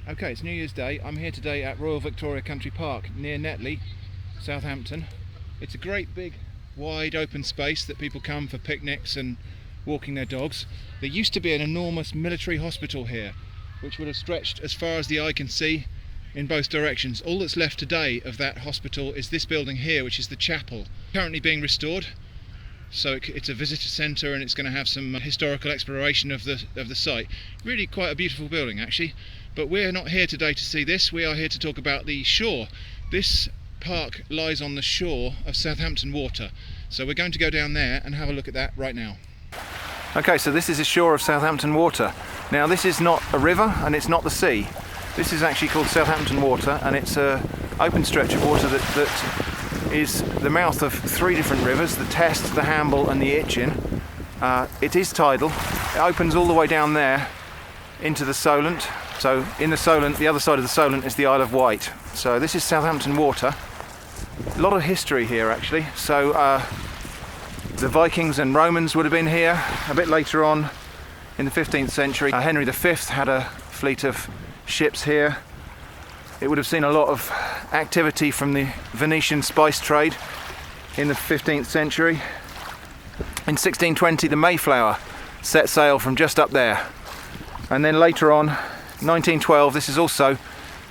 Okay, it's New Year's Day. I'm here today at Royal Victoria Country Park near Netley, Southampton. It's a great big wide open space that people come for picnics and walking their dogs. There used to be an enormous military hospital here which would have stretched as far as the eye can see in both directions. All that's left today of that hospital is this building here, which is the chapel, currently being restored. So it's a visitor centre and it's going to have some historical exploration of the site. Really quite a beautiful building actually. But we're not here today to see this, we are here to talk about the shore. This park lies on the shore of Southampton Water. So we're going to go down there and have a look at that right now. Okay, so this is the shore of Southampton Water. Now this is not a river and it's not the sea. This is actually called Southampton Water, and it's an open stretch of water that is the mouth of three different rivers, the Test, the Hamble and the Itchen. It is tidal. It opens all the way down there into the Solent. So in the Solent, the other side of the Solent is the Isle of Wight. So this is Southampton Water. A lot of history here actually. So the Vikings and Romans would have been here a bit later on in the 15th century. Henry V had a fleet of ships here. It would have seen a lot of activity from the Venetian spice trade in the 15th century. In 1620 the Mayflower set sail from just up there. And then later on, 1912, this is also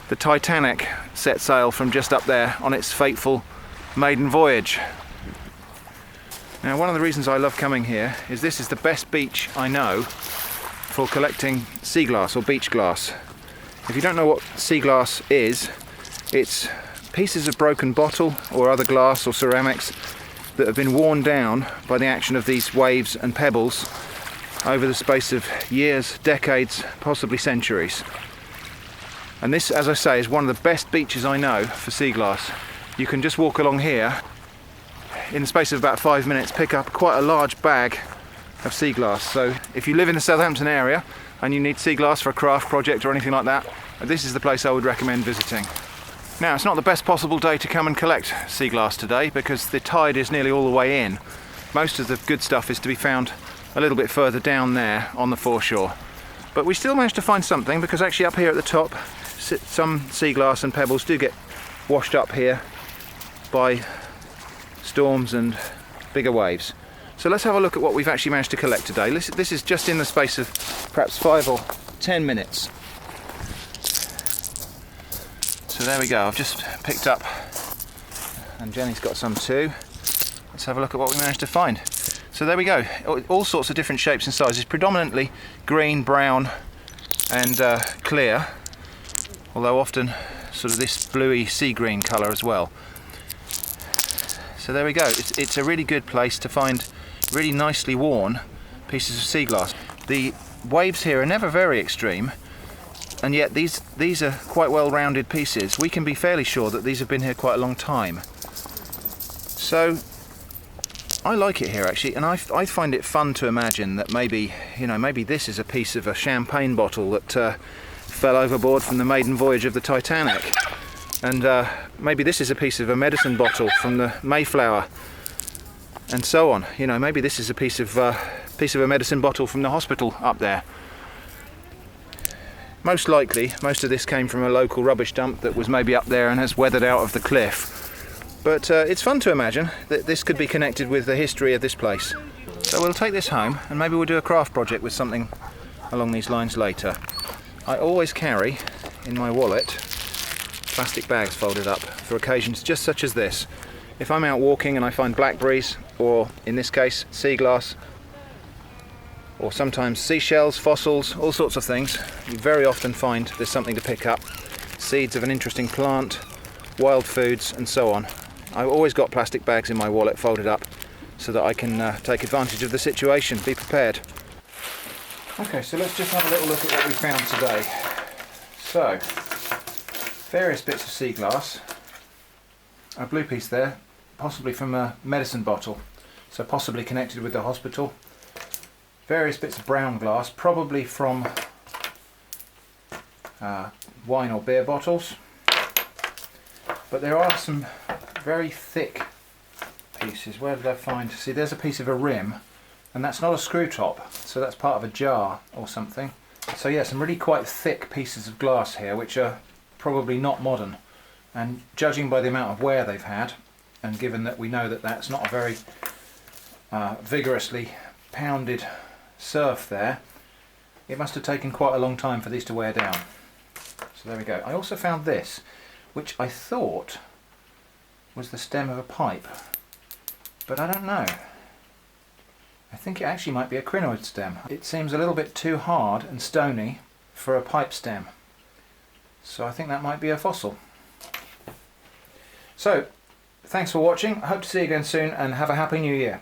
the Titanic set sail from just up there on its fateful maiden voyage. Now one of the reasons I love coming here is this is the best beach I know for collecting sea glass or beach glass. If you don't know what sea glass is, it's pieces of broken bottle or other glass or ceramics that have been worn down by the action of these waves and pebbles over the space of years, decades, possibly centuries. And this, as I say, is one of the best beaches I know for sea glass. You can just walk along here, in the space of about 5 minutes, pick up quite a large bag of sea glass. So if you live in the Southampton area and you need sea glass for a craft project or anything like that, this is the place I would recommend visiting. Now, it's not the best possible day to come and collect sea glass today because the tide is nearly all the way in. Most of the good stuff is to be found a little bit further down there on the foreshore. But we still managed to find something because actually up here at the top, some sea glass and pebbles do get washed up here by storms and bigger waves. So let's have a look at what we've actually managed to collect today. This is just in the space of perhaps 5 or 10 minutes. So there we go, I've just picked up, and Jenny's got some too. Let's have a look at what we managed to find. So there we go, all sorts of different shapes and sizes, predominantly green, brown and clear, although often sort of this bluey sea green colour as well. So there we go, it's a really good place to find really nicely worn pieces of sea glass. The waves here are never very extreme, and yet these are quite well rounded pieces. We can be fairly sure that these have been here quite a long time. So I like it here actually, and I find it fun to imagine that maybe this is a piece of a champagne bottle that fell overboard from the maiden voyage of the Titanic, and maybe this is a piece of a medicine bottle from the Mayflower, and so on. Maybe this is a piece of a medicine bottle from the hospital up there. Most likely, most of this came from a local rubbish dump that was maybe up there and has weathered out of the cliff. But it's fun to imagine that this could be connected with the history of this place. So we'll take this home and maybe we'll do a craft project with something along these lines later. I always carry in my wallet plastic bags folded up for occasions just such as this. If I'm out walking and I find blackberries, or in this case sea glass, or sometimes seashells, fossils, all sorts of things, you very often find there's something to pick up. Seeds of an interesting plant, wild foods and so on. I've always got plastic bags in my wallet folded up so that I can take advantage of the situation, be prepared. Okay, so let's just have a little look at what we found today. So, various bits of sea glass, a blue piece there, possibly from a medicine bottle, so possibly connected with the hospital. Various bits of brown glass, probably from wine or beer bottles. But there are some very thick pieces. Where did I find? See, there's a piece of a rim, and that's not a screw top, so that's part of a jar or something. So yeah, some really quite thick pieces of glass here, which are probably not modern. And judging by the amount of wear they've had, and given that we know that that's not a very vigorously pounded surf there, it must have taken quite a long time for these to wear down. So there we go. I also found this, which I thought was the stem of a pipe, but I don't know. I think it actually might be a crinoid stem. It seems a little bit too hard and stony for a pipe stem, so I think that might be a fossil. So, thanks for watching. I hope to see you again soon, and have a happy new year.